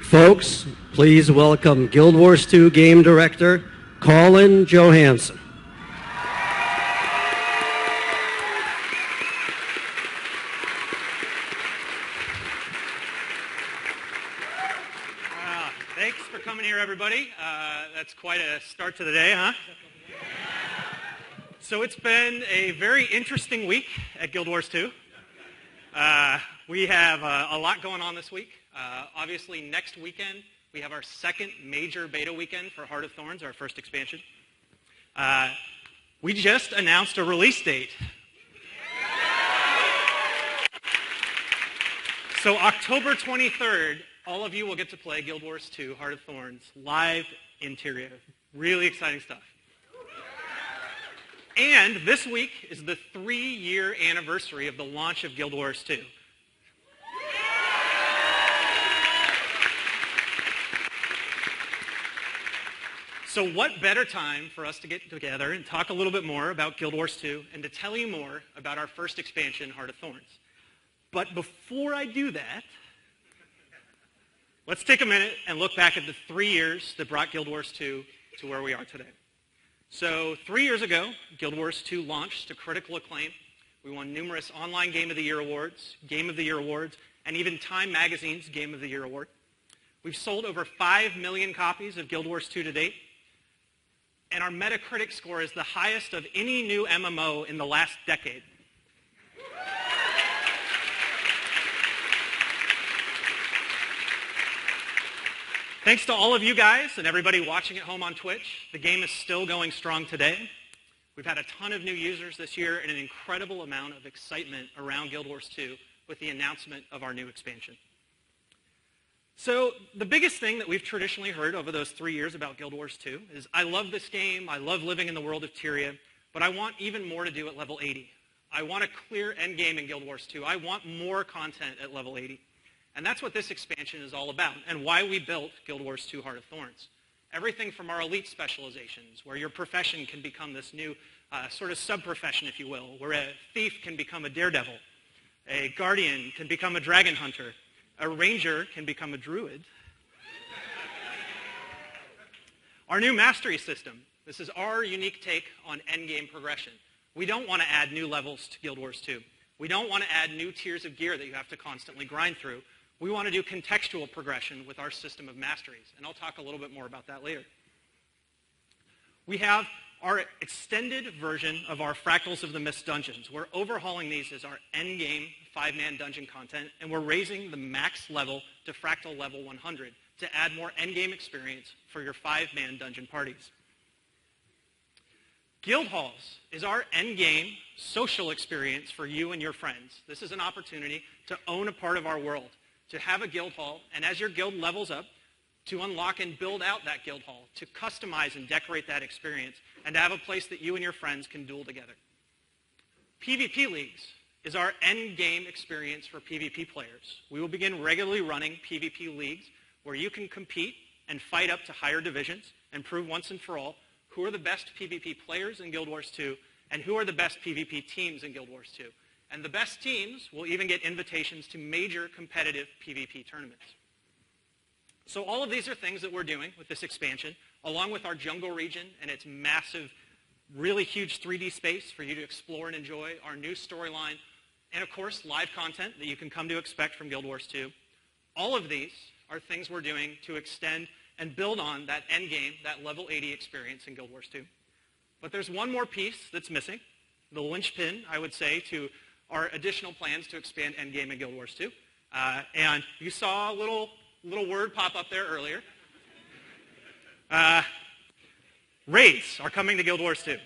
Folks, please welcome Guild Wars 2 Game Director, Colin Johansson. Thanks for coming here, everybody. That's quite a start to the day, huh? So it's been a very interesting week at Guild Wars 2. We have a lot going on this week. Obviously, next weekend, we have our second major beta weekend for Heart of Thorns, our first expansion. We just announced a release date. So October 23rd, all of you will get to play Guild Wars 2 Heart of Thorns live in Tyria. Really exciting stuff. And this week is the 3-year anniversary of the launch of Guild Wars 2. So what better time for us to get together and talk a little bit more about Guild Wars 2 and to tell you more about our first expansion, Heart of Thorns. But before I do that, let's take a minute and look back at the 3 years that brought Guild Wars 2 to where we are today. So 3 years ago, Guild Wars 2 launched to critical acclaim. We won numerous online Game of the Year awards, and even Time Magazine's Game of the Year award. We've sold over 5 million copies of Guild Wars 2 to date, and our Metacritic score is the highest of any new MMO in the last decade. Thanks to all of you guys and everybody watching at home on Twitch, the game is still going strong today. We've had a ton of new users this year and an incredible amount of excitement around Guild Wars 2 with the announcement of our new expansion. So the biggest thing that we've traditionally heard over those 3 years about Guild Wars 2 is, I love this game, I love living in the world of Tyria, but I want even more to do at level 80. I want a clear end game in Guild Wars 2. I want more content at level 80. And that's what this expansion is all about, and why we built Guild Wars 2 Heart of Thorns. Everything from our elite specializations, where your profession can become this new sort of sub-profession, if you will, where a thief can become a daredevil, a guardian can become a dragon hunter, a ranger can become a druid. Our new mastery system, this is our unique take on endgame progression. We don't want to add new levels to Guild Wars 2. We don't want to add new tiers of gear that you have to constantly grind through. We want to do contextual progression with our system of masteries, and I'll talk a little bit more about that later. We have our extended version of our Fractals of the Mist dungeons. We're overhauling these as our endgame 5-man dungeon content, and we're raising the max level to Fractal level 100 to add more endgame experience for your 5-man dungeon parties. Guild Halls is our endgame social experience for you and your friends. This is an opportunity to own a part of our world, to have a guild hall, and as your guild levels up, to unlock and build out that guild hall, to customize and decorate that experience, and to have a place that you and your friends can duel together. PvP Leagues is our end game experience for PvP players. We will begin regularly running PvP Leagues where you can compete and fight up to higher divisions and prove once and for all who are the best PvP players in Guild Wars 2 and who are the best PvP teams in Guild Wars 2. And the best teams will even get invitations to major competitive PvP tournaments. So all of these are things that we're doing with this expansion, along with our jungle region and its massive, really huge 3D space for you to explore and enjoy, our new storyline, and of course, live content that you can come to expect from Guild Wars 2. All of these are things we're doing to extend and build on that end game, that level 80 experience in Guild Wars 2. But there's one more piece that's missing, the linchpin, I would say, to our additional plans to expand endgame in Guild Wars 2. And you saw a little word pop up there earlier. Raids are coming to Guild Wars 2.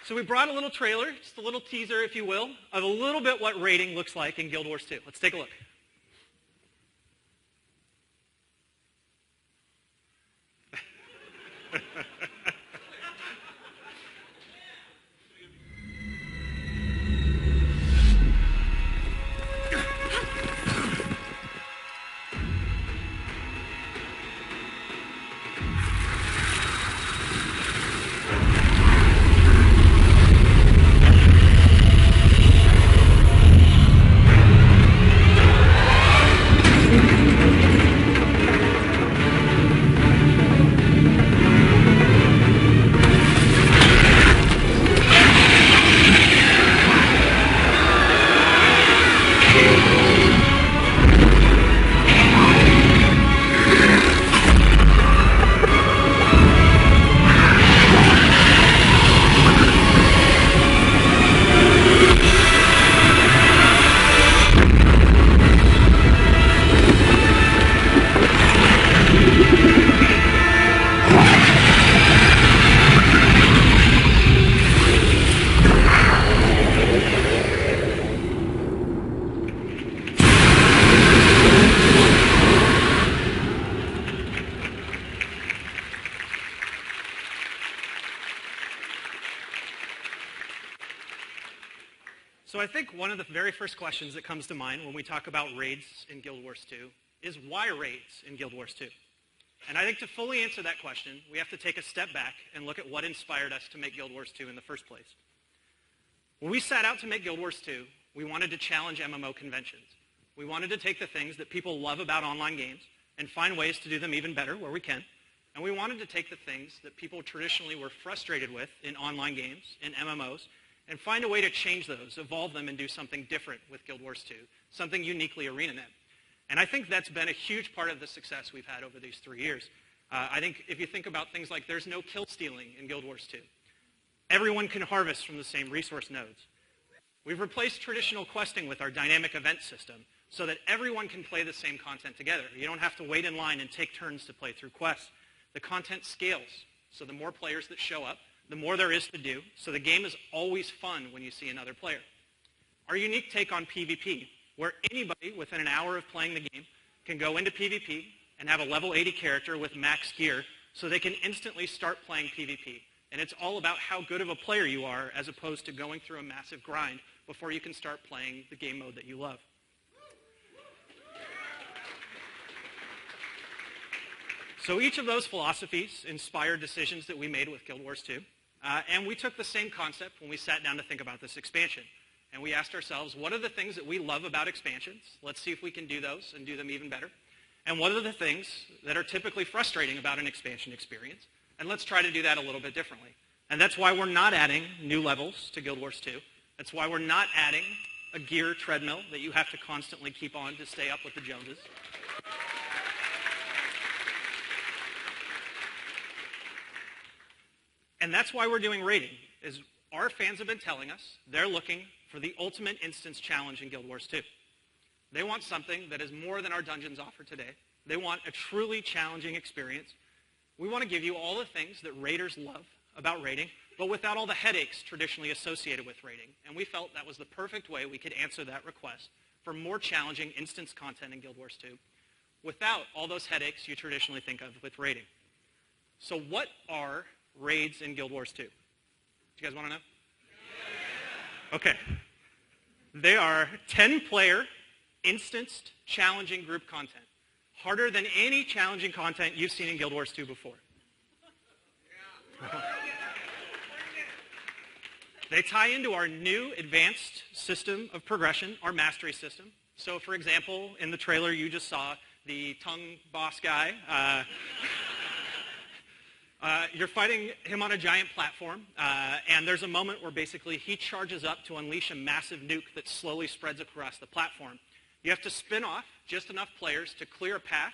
So we brought a little trailer, just a little teaser, if you will, of a little bit what raiding looks like in Guild Wars 2. Let's take a look. So I think one of the very first questions that comes to mind when we talk about raids in Guild Wars 2 is why raids in Guild Wars 2? And I think to fully answer that question, we have to take a step back and look at what inspired us to make Guild Wars 2 in the first place. When we set out to make Guild Wars 2, we wanted to challenge MMO conventions. We wanted to take the things that people love about online games and find ways to do them even better where we can. And we wanted to take the things that people traditionally were frustrated with in online games, in MMOs, and find a way to change those, evolve them, and do something different with Guild Wars 2, something uniquely ArenaNet. And I think that's been a huge part of the success we've had over these 3 years. I think if you think about things like there's no kill stealing in Guild Wars 2. Everyone can harvest from the same resource nodes. We've replaced traditional questing with our dynamic event system so that everyone can play the same content together. You don't have to wait in line and take turns to play through quests. The content scales, so the more players that show up, the more there is to do, so the game is always fun when you see another player. Our unique take on PvP, where anybody within an hour of playing the game can go into PvP and have a level 80 character with max gear so they can instantly start playing PvP. And it's all about how good of a player you are as opposed to going through a massive grind before you can start playing the game mode that you love. So each of those philosophies inspired decisions that we made with Guild Wars 2. And we took the same concept when we sat down to think about this expansion. And we asked ourselves, what are the things that we love about expansions? Let's see if we can do those and do them even better. And what are the things that are typically frustrating about an expansion experience? And let's try to do that a little bit differently. And that's why we're not adding new levels to Guild Wars 2. That's why we're not adding a gear treadmill that you have to constantly keep on to stay up with the Joneses. And that's why we're doing raiding, is our fans have been telling us they're looking for the ultimate instance challenge in Guild Wars 2. They want something that is more than our dungeons offer today. They want a truly challenging experience. We want to give you all the things that raiders love about raiding, but without all the headaches traditionally associated with raiding. And we felt that was the perfect way we could answer that request for more challenging instance content in Guild Wars 2 without all those headaches you traditionally think of with raiding. So what are raids in Guild Wars 2? Do you guys want to know? Yeah. Okay. They are 10-player, instanced, challenging group content. Harder than any challenging content you've seen in Guild Wars 2 before. They tie into our new advanced system of progression, our mastery system. So, for example, in the trailer you just saw, the tongue boss guy, you're fighting him on a giant platform, and there's a moment where basically he charges up to unleash a massive nuke that slowly spreads across the platform. You have to spin off just enough players to clear a path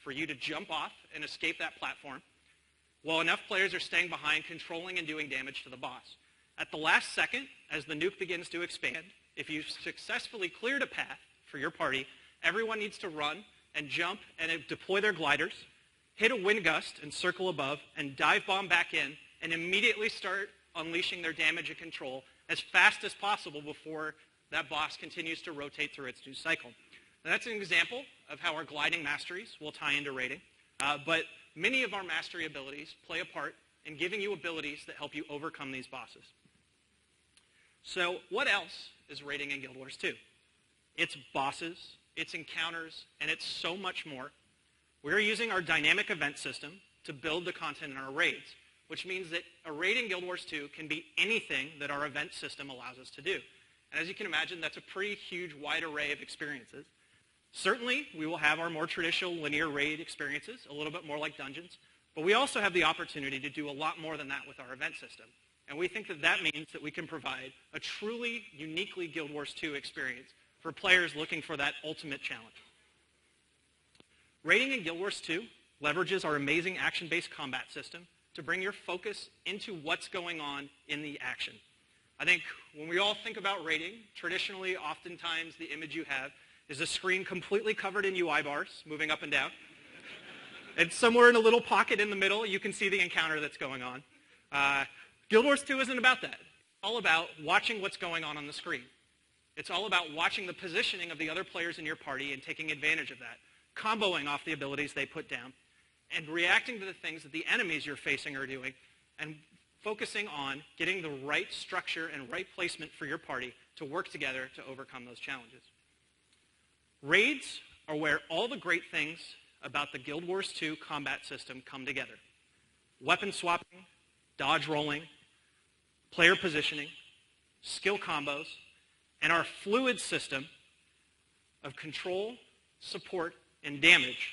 for you to jump off and escape that platform, while enough players are staying behind, controlling and doing damage to the boss. At the last second, as the nuke begins to expand, if you've successfully cleared a path for your party, everyone needs to run and jump and deploy their gliders, hit a wind gust and circle above, and dive bomb back in, and immediately start unleashing their damage and control as fast as possible before that boss continues to rotate through its new cycle. Now, that's an example of how our gliding masteries will tie into raiding, but many of our mastery abilities play a part in giving you abilities that help you overcome these bosses. So what else is raiding in Guild Wars 2? It's bosses, it's encounters, and it's so much more. We're using our dynamic event system to build the content in our raids, which means that a raid in Guild Wars 2 can be anything that our event system allows us to do. And as you can imagine, that's a pretty huge, wide array of experiences. Certainly, we will have our more traditional linear raid experiences, a little bit more like dungeons, but we also have the opportunity to do a lot more than that with our event system. And we think that that means that we can provide a truly, uniquely Guild Wars 2 experience for players looking for that ultimate challenge. Raiding in Guild Wars 2 leverages our amazing action-based combat system to bring your focus into what's going on in the action. I think when we all think about raiding, traditionally, oftentimes, the image you have is a screen completely covered in UI bars, moving up and down. And somewhere in a little pocket in the middle, you can see the encounter that's going on. Guild Wars 2 isn't about that. It's all about watching what's going on the screen. It's all about watching the positioning of the other players in your party and taking advantage of that, comboing off the abilities they put down, and reacting to the things that the enemies you're facing are doing, and focusing on getting the right structure and right placement for your party to work together to overcome those challenges. Raids are where all the great things about the Guild Wars 2 combat system come together. Weapon swapping, dodge rolling, player positioning, skill combos, and our fluid system of control, support, and damage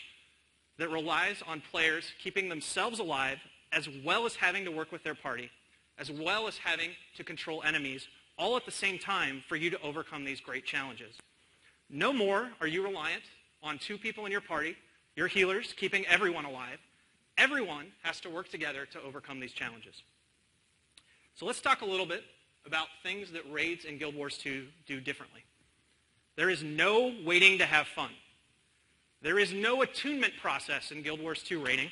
that relies on players keeping themselves alive as well as having to work with their party, as well as having to control enemies, all at the same time for you to overcome these great challenges. No more are you reliant on 2 people in your party, your healers, keeping everyone alive. Everyone has to work together to overcome these challenges. So let's talk a little bit about things that raids in Guild Wars 2 do differently. There is no waiting to have fun. There is no attunement process in Guild Wars 2 raiding.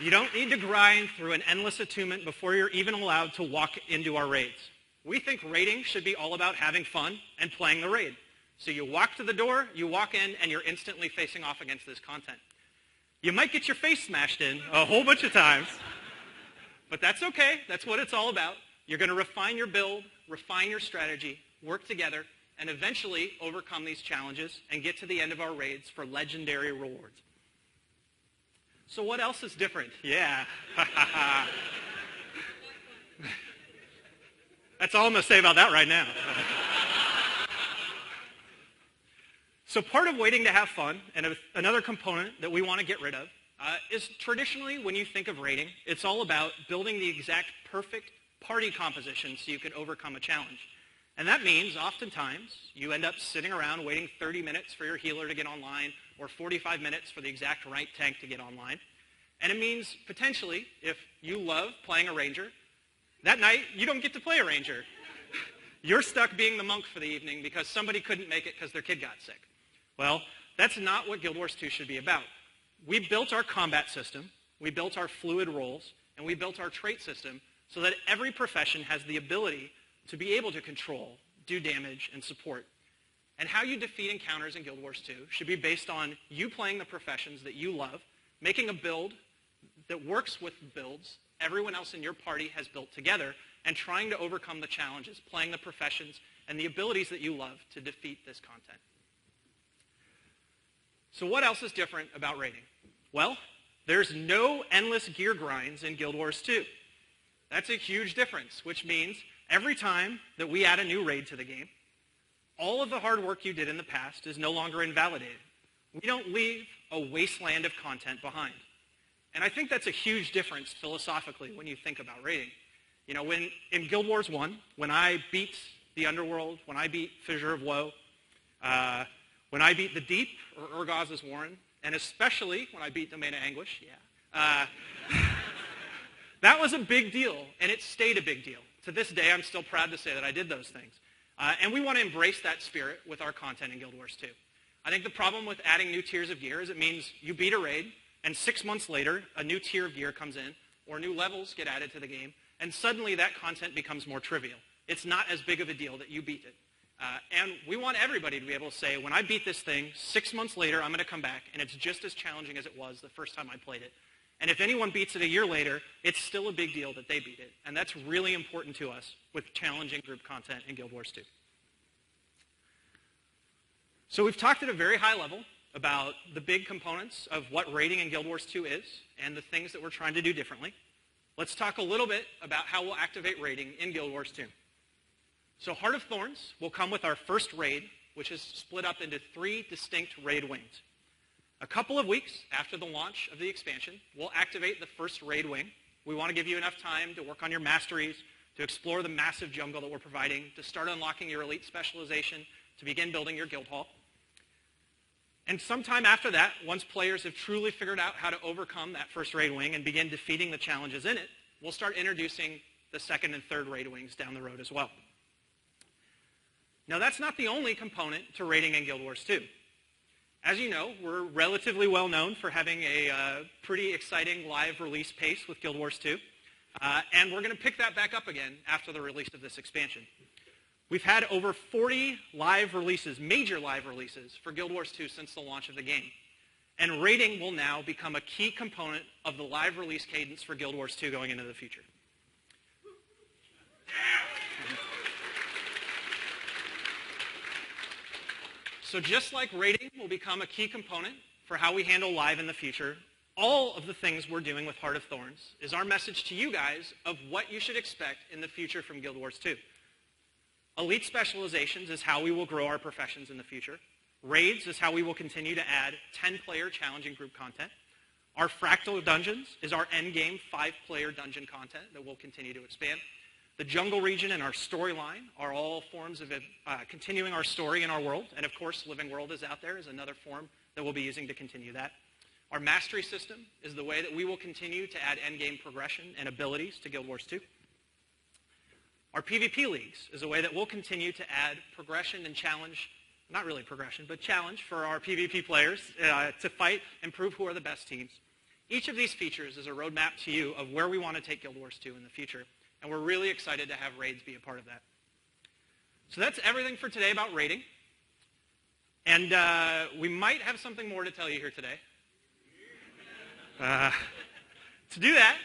You don't need to grind through an endless attunement before you're even allowed to walk into our raids. We think raiding should be all about having fun and playing the raid. So you walk to the door, you walk in, and you're instantly facing off against this content. You might get your face smashed in a whole bunch of times, but that's okay. That's what it's all about. You're going to refine your build, refine your strategy, work together, and eventually overcome these challenges and get to the end of our raids for legendary rewards. So what else is different? Yeah. That's all I'm going to say about that right now. So part of waiting to have fun, and another component that we want to get rid of, is traditionally when you think of raiding, it's all about building the exact perfect party composition so you can overcome a challenge. And that means oftentimes you end up sitting around waiting 30 minutes for your healer to get online or 45 minutes for the exact right tank to get online. And it means potentially if you love playing a ranger, that night you don't get to play a ranger. You're stuck being the monk for the evening because somebody couldn't make it because their kid got sick. Well, that's not what Guild Wars 2 should be about. We built our combat system, we built our fluid roles, and we built our trait system so that every profession has the ability to be able to control, do damage, and support. And how you defeat encounters in Guild Wars 2 should be based on you playing the professions that you love, making a build that works with builds everyone else in your party has built together, and trying to overcome the challenges, playing the professions, and the abilities that you love to defeat this content. So what else is different about raiding? Well, there's no endless gear grinds in Guild Wars 2. That's a huge difference, which means every time that we add a new raid to the game, all of the hard work you did in the past is no longer invalidated. We don't leave a wasteland of content behind. And I think that's a huge difference philosophically when you think about raiding. You know, when in Guild Wars 1, when I beat the Underworld, when I beat Fissure of Woe, when I beat the Deep, or Urgaz's Warren, and especially when I beat Domain of Anguish, that was a big deal, and it stayed a big deal. To this day, I'm still proud to say that I did those things. And we want to embrace that spirit with our content in Guild Wars 2. I think the problem with adding new tiers of gear is it means you beat a raid, and 6 months later, a new tier of gear comes in, or new levels get added to the game, and suddenly that content becomes more trivial. It's not as big of a deal that you beat it. And we want everybody to be able to say, when I beat this thing, 6 months later, I'm going to come back, and it's just as challenging as it was the first time I played it. And if anyone beats it a year later, it's still a big deal that they beat it. And that's really important to us with challenging group content in Guild Wars 2. So we've talked at a very high level about the big components of what raiding in Guild Wars 2 is and the things that we're trying to do differently. Let's talk a little bit about how we'll activate raiding in Guild Wars 2. So Heart of Thorns will come with our first raid, which is split up into 3 distinct raid wings. A couple of weeks after the launch of the expansion, we'll activate the first raid wing. We want to give you enough time to work on your masteries, to explore the massive jungle that we're providing, to start unlocking your elite specialization, to begin building your guild hall. And sometime after that, once players have truly figured out how to overcome that first raid wing and begin defeating the challenges in it, we'll start introducing the second and third raid wings down the road as well. Now, that's not the only component to raiding in Guild Wars 2. As you know, we're relatively well known for having a pretty exciting live release pace with Guild Wars 2, and we're going to pick that back up again after the release of this expansion. We've had over 40 live releases, major live releases, for Guild Wars 2 since the launch of the game. And rating will now become a key component of the live release cadence for Guild Wars 2 going into the future. So just like rating will become a key component for how we handle live in the future, all of the things we're doing with Heart of Thorns is our message to you guys of what you should expect in the future from Guild Wars 2. Elite specializations is how we will grow our professions in the future. Raids is how we will continue to add 10-player challenging group content. Our fractal dungeons is our endgame 5-player dungeon content that will continue to expand. The jungle region and our storyline are all forms of continuing our story in our world. And of course, Living World is out there is another form that we'll be using to continue that. Our mastery system is the way that we will continue to add endgame progression and abilities to Guild Wars 2. Our PvP leagues is a way that we'll continue to add progression and challenge, not really progression, but challenge for our PvP players to fight and prove who are the best teams. Each of these features is a roadmap to you of where we want to take Guild Wars 2 in the future. And we're really excited to have raids be a part of that. So that's everything for today about raiding. And we might have something more to tell you here today. To do that,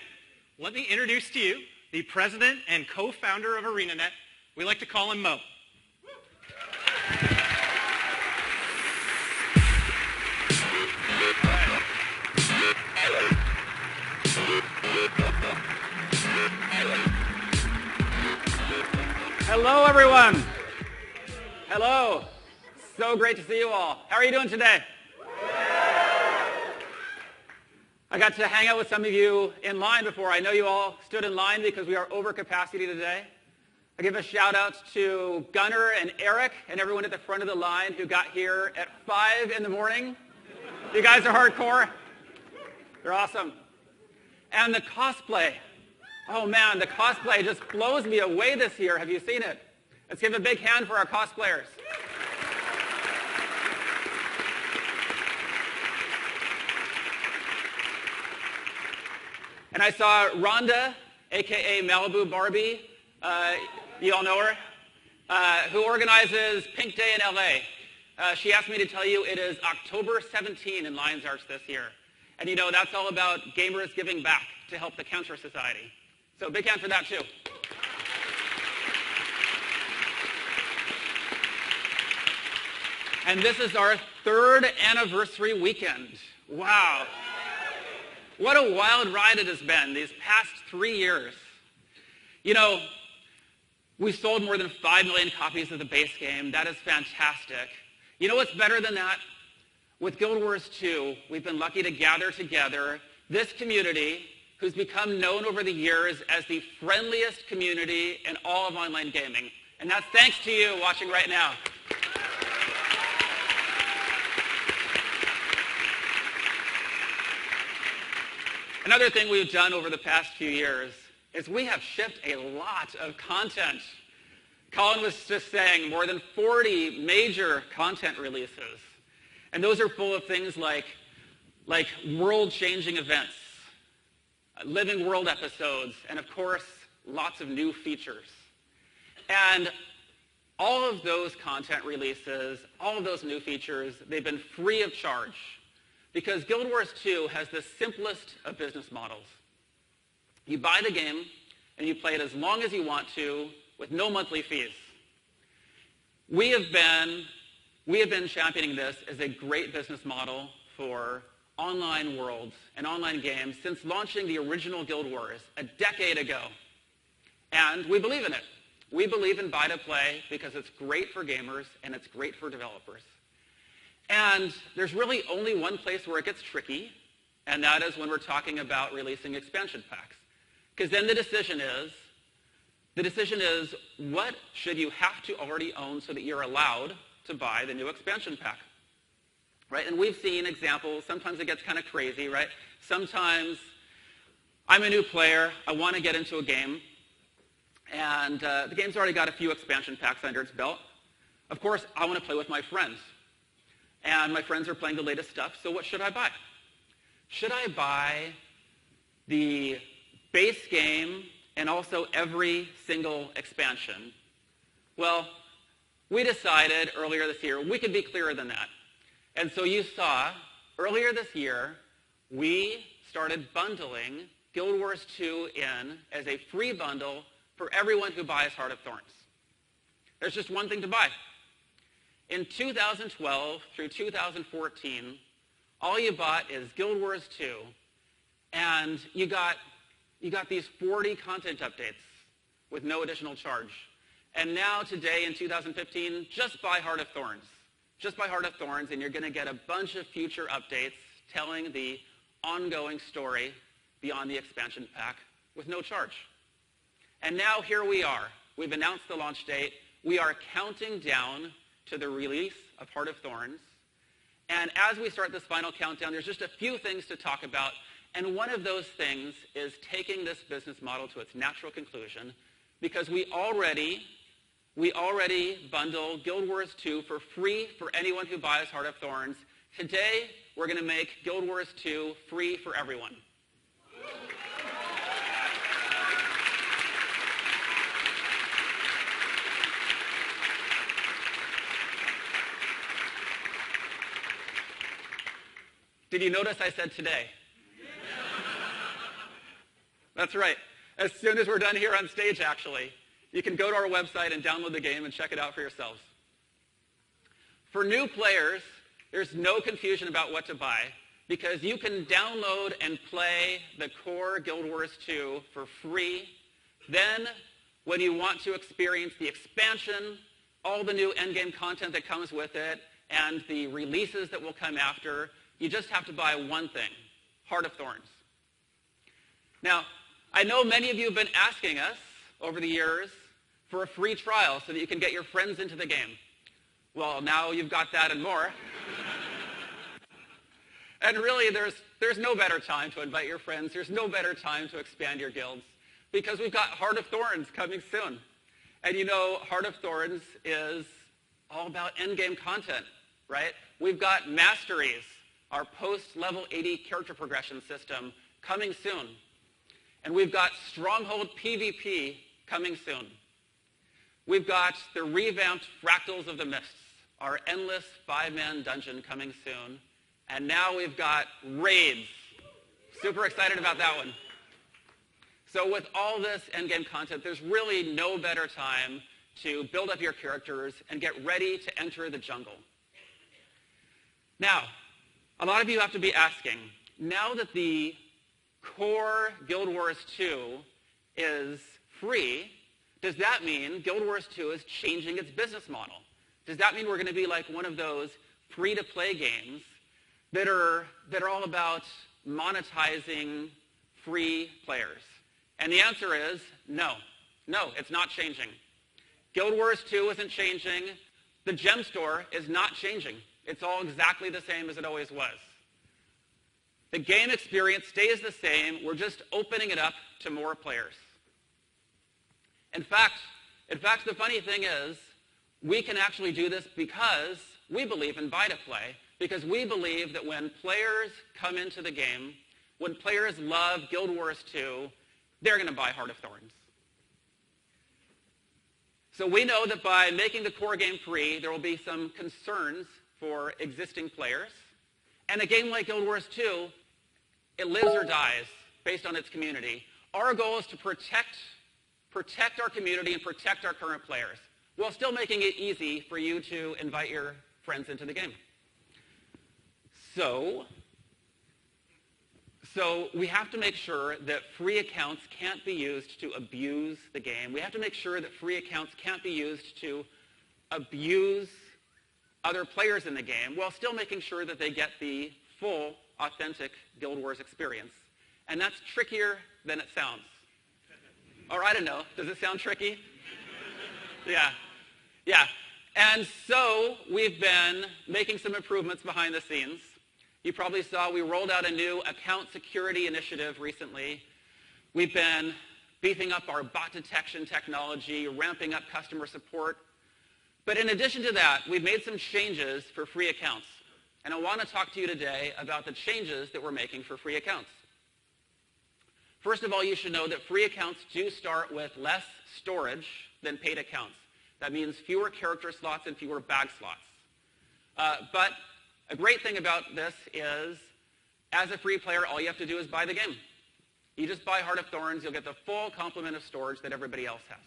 let me introduce to you the president and co-founder of ArenaNet. We like to call him Mo. Hello, everyone. Hello. So great to see you all. How are you doing today? I got to hang out with some of you in line before. I know you all stood in line because we are over capacity today. I give a shout out to Gunnar and Eric and everyone at the front of the line who got here at 5 in the morning. You guys are hardcore. They're awesome. And the cosplay. Oh man, the cosplay just blows me away this year. Have you seen it? Let's give a big hand for our cosplayers. And I saw Rhonda, aka Malibu Barbie, you all know her, who organizes Pink Day in LA. She asked me to tell you it is October 17 in Lions Arch this year. And you know, that's all about gamers giving back to help the Cancer Society. So big hand for that too. And this is our 3rd anniversary weekend. Wow. What a wild ride it has been these past 3 years. You know, we sold more than 5 million copies of the base game. That is fantastic. You know what's better than that? With Guild Wars 2, we've been lucky to gather together this community who's become known over the years as the friendliest community in all of online gaming. And that's thanks to you watching right now. Another thing we've done over the past few years is we have shipped a lot of content. Colin was just saying more than 40 major content releases. And those are full of things like world-changing events, living world episodes, and of course, lots of new features. And all of those content releases, all of those new features, they've been free of charge because Guild Wars 2 has the simplest of business models. You buy the game and you play it as long as you want to with no monthly fees. We have been championing this as a great business model for online worlds and online games since launching the original Guild Wars a decade ago. And we believe in it. We believe in buy to play because it's great for gamers and it's great for developers. And there's really only one place where it gets tricky, and that is when we're talking about releasing expansion packs. Because then the decision is, what should you have to already own so that you're allowed to buy the new expansion pack? Right? And we've seen examples. Sometimes it gets kind of crazy, right? Sometimes I'm a new player. I want to get into a game. And the game's already got a few expansion packs under its belt. Of course, I want to play with my friends. And my friends are playing the latest stuff, so what should I buy? Should I buy the base game and also every single expansion? Well, we decided earlier this year we could be clearer than that. And so you saw earlier this year, we started bundling Guild Wars 2 in as a free bundle for everyone who buys Heart of Thorns. There's just one thing to buy. In 2012 through 2014, all you bought is Guild Wars 2, and you got these 40 content updates with no additional charge. And now, today, in 2015, just buy Heart of Thorns. Just buy Heart of Thorns, and you're going to get a bunch of future updates telling the ongoing story beyond the expansion pack with no charge. And now, here we are. We've announced the launch date. We are counting down to the release of Heart of Thorns. And as we start this final countdown, there's just a few things to talk about. And one of those things is taking this business model to its natural conclusion, because we already bundle Guild Wars 2 for free for anyone who buys Heart of Thorns. Today, we're going to make Guild Wars 2 free for everyone. Did you notice I said today? That's right. As soon as we're done here on stage, actually, you can go to our website and download the game and check it out for yourselves. For new players, there's no confusion about what to buy, because you can download and play the core Guild Wars 2 for free. Then, when you want to experience the expansion, all the new endgame content that comes with it, and the releases that will come after, you just have to buy one thing, Heart of Thorns. Now, I know many of you have been asking us over the years for a free trial so that you can get your friends into the game. Well, now you've got that and more. And really, there's no better time to invite your friends. There's no better time to expand your guilds, because we've got Heart of Thorns coming soon. And you know, Heart of Thorns is all about endgame content, right? We've got Masteries, our post-level 80 character progression system, coming soon. And we've got Stronghold PvP coming soon. We've got the revamped Fractals of the Mists, our endless 5-man dungeon, coming soon. And now we've got Raids. Super excited about that one. So with all this endgame content, there's really no better time to build up your characters and get ready to enter the jungle. Now, a lot of you have to be asking, now that the core Guild Wars 2 is free, does that mean Guild Wars 2 is changing its business model? Does that mean we're going to be like one of those free-to-play games that are all about monetizing free players? And the answer is no. No, it's not changing. Guild Wars 2 isn't changing. The gem store is not changing. It's all exactly the same as it always was. The game experience stays the same. We're just opening it up to more players. In fact, the funny thing is, we can actually do this because we believe in buy-to-play, because we believe that when players come into the game, when players love Guild Wars 2, they're going to buy Heart of Thorns. So we know that by making the core game free, there will be some concerns for existing players. And a game like Guild Wars 2, it lives or dies based on its community. Our goal is to protect our community and protect our current players, while still making it easy for you to invite your friends into the game. So we have to make sure that free accounts can't be used to abuse the game. We have to make sure that free accounts can't be used to abuse other players in the game, while still making sure that they get the full, authentic Guild Wars experience. And that's trickier than it sounds. Or I don't know, does it sound tricky? Yeah. And so we've been making some improvements behind the scenes. You probably saw we rolled out a new account security initiative recently. We've been beefing up our bot detection technology, ramping up customer support. But in addition to that, we've made some changes for free accounts. And I want to talk to you today about the changes that we're making for free accounts. First of all, you should know that free accounts do start with less storage than paid accounts. That means fewer character slots and fewer bag slots. But A great thing about this is, as a free player, all you have to do is buy the game. You just buy Heart of Thorns, you'll get the full complement of storage that everybody else has.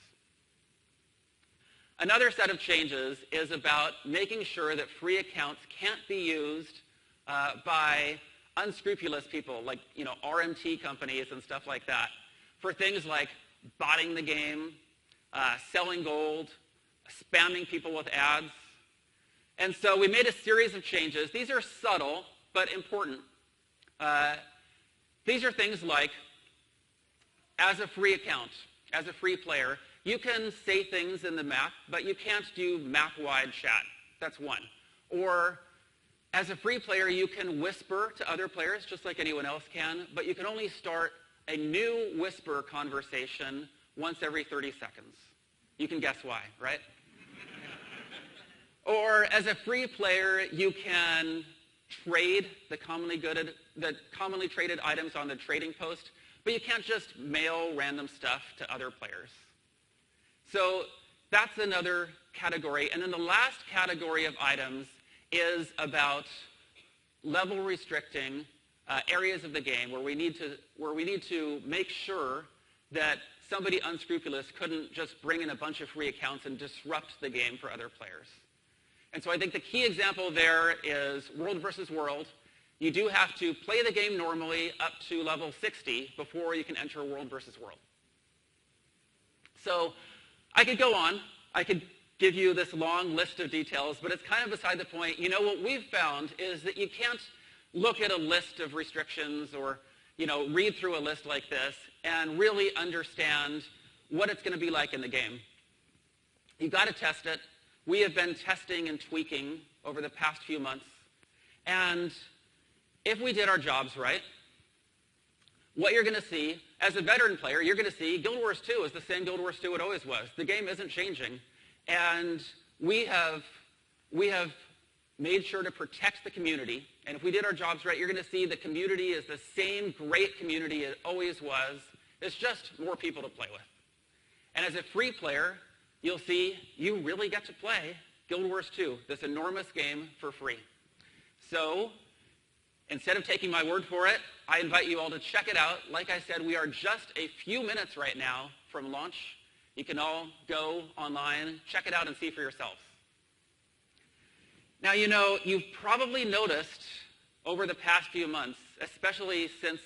Another set of changes is about making sure that free accounts can't be used by unscrupulous people like RMT companies and stuff like that for things like botting the game, selling gold, spamming people with ads. And so we made a series of changes. These are subtle but important. These are things like, as a free account, as a free player, you can say things in the map, but you can't do map-wide chat. That's one. Or, as a free player, you can whisper to other players, just like anyone else can, but you can only start a new whisper conversation once every 30 seconds. You can guess why, right? Or, as a free player, you can trade the commonly traded items on the trading post, but you can't just mail random stuff to other players. So that's another category. And then the last category of items is about level restricting areas of the game where we need to make sure that somebody unscrupulous couldn't just bring in a bunch of free accounts and disrupt the game for other players. And so I think the key example there is World versus World. You do have to play the game normally up to level 60 before you can enter World versus World. So I could go on. I could give you this long list of details, but it's kind of beside the point. What we've found is that you can't look at a list of restrictions or read through a list like this and really understand what it's going to be like in the game. You've got to test it. We have been testing and tweaking over the past few months. And if we did our jobs right, what you're going to see, as a veteran player, you're going to see Guild Wars 2 is the same Guild Wars 2 it always was. The game isn't changing. And we have made sure to protect the community. And if we did our jobs right, you're going to see the community is the same great community it always was. It's just more people to play with. And as a free player, you'll see you really get to play Guild Wars 2, this enormous game, for free. So instead of taking my word for it, I invite you all to check it out. Like I said, we are just a few minutes right now from launch. You can all go online, check it out, and see for yourselves. Now, you've probably noticed over the past few months, especially since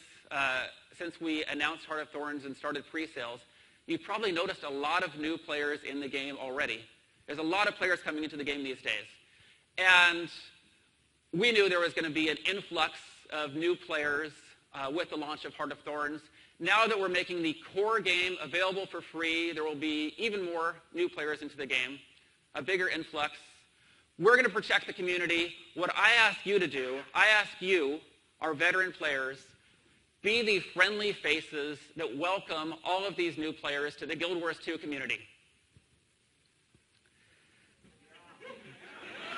we announced Heart of Thorns and started pre-sales, you've probably noticed a lot of new players in the game already. There's a lot of players coming into the game these days. And we knew there was going to be an influx of new players with the launch of Heart of Thorns. Now that we're making the core game available for free, there will be even more new players into the game, a bigger influx. We're going to protect the community. What I ask you to do, I ask you, our veteran players, be the friendly faces that welcome all of these new players to the Guild Wars 2 community.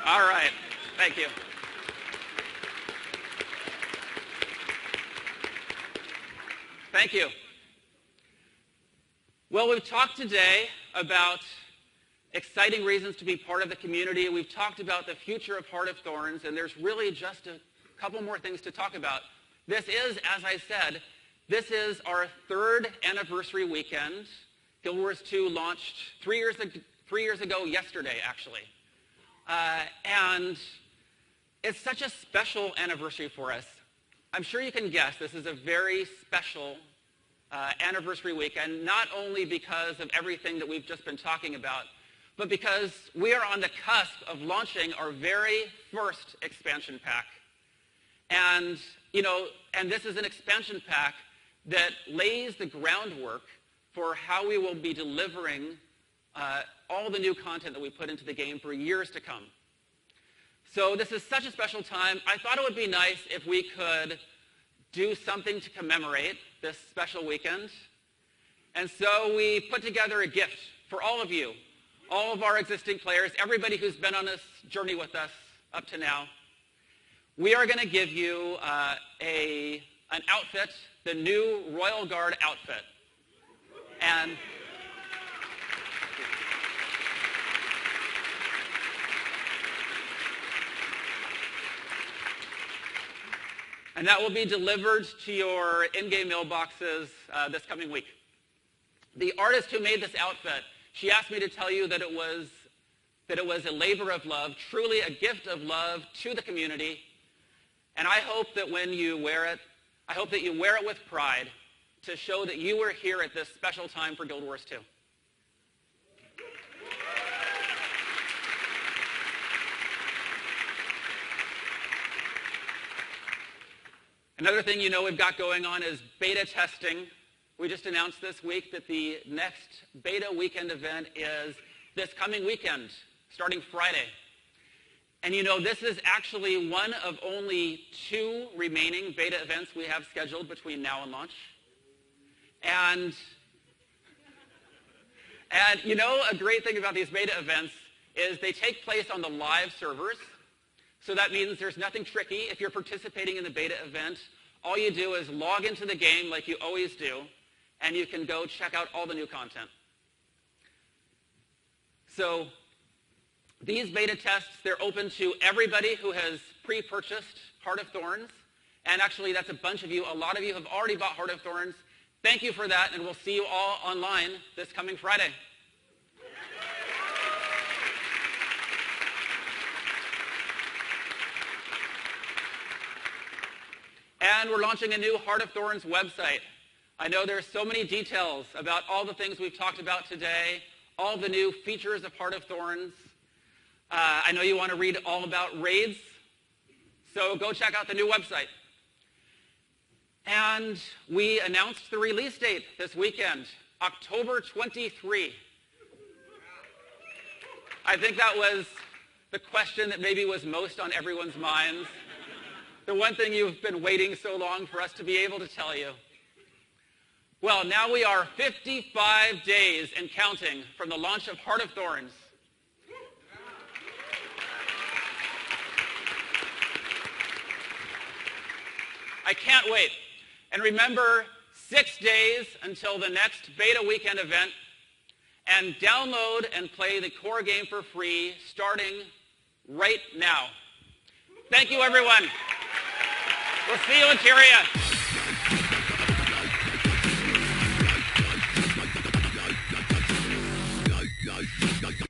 All right. Thank you. Thank you. Well, we've talked today about exciting reasons to be part of the community. We've talked about the future of Heart of Thorns, and there's really just a couple more things to talk about. This is, as I said, this is our 3rd anniversary weekend. Guild Wars 2 launched 3 years ago yesterday, actually. And it's such a special anniversary for us. I'm sure you can guess this is a very special anniversary weekend, not only because of everything that we've just been talking about, but because we are on the cusp of launching our very first expansion pack. And, and this is an expansion pack that lays the groundwork for how we will be delivering all the new content that we put into the game for years to come. So this is such a special time. I thought it would be nice if we could do something to commemorate this special weekend. And so we put together a gift for all of you, all of our existing players, everybody who's been on this journey with us up to now. We are going to give you an outfit, the new Royal Guard outfit. And And that will be delivered to your in-game mailboxes this coming week. The artist who made this outfit, she asked me to tell you that it was a labor of love, truly a gift of love to the community. And I hope that when you wear it, I hope that you wear it with pride to show that you were here at this special time for Guild Wars 2. Another thing you know we've got going on is beta testing. We just announced this week that the next beta weekend event is this coming weekend, starting Friday. And you know, this is actually one of only 2 remaining beta events we have scheduled between now and launch. And you know, a great thing about these beta events is they take place on the live servers. So that means there's nothing tricky. If you're participating in the beta event, all you do is log into the game like you always do, and you can go check out all the new content. So these beta tests, they're open to everybody who has pre-purchased Heart of Thorns. And actually, that's a bunch of you. A lot of you have already bought Heart of Thorns. Thank you for that, and we'll see you all online this coming Friday. And we're launching a new Heart of Thorns website. I know there's so many details about all the things we've talked about today, all the new features of Heart of Thorns. I know you want to read all about raids, so go check out the new website. And we announced the release date this weekend, October 23. I think that was the question that maybe was most on everyone's minds. The one thing you've been waiting so long for us to be able to tell you. Well, now we are 55 days and counting from the launch of Heart of Thorns. I can't wait. And remember, 6 days until the next beta weekend event, and download and play the core game for free starting right now. Thank you, everyone. We'll see you in Tyria.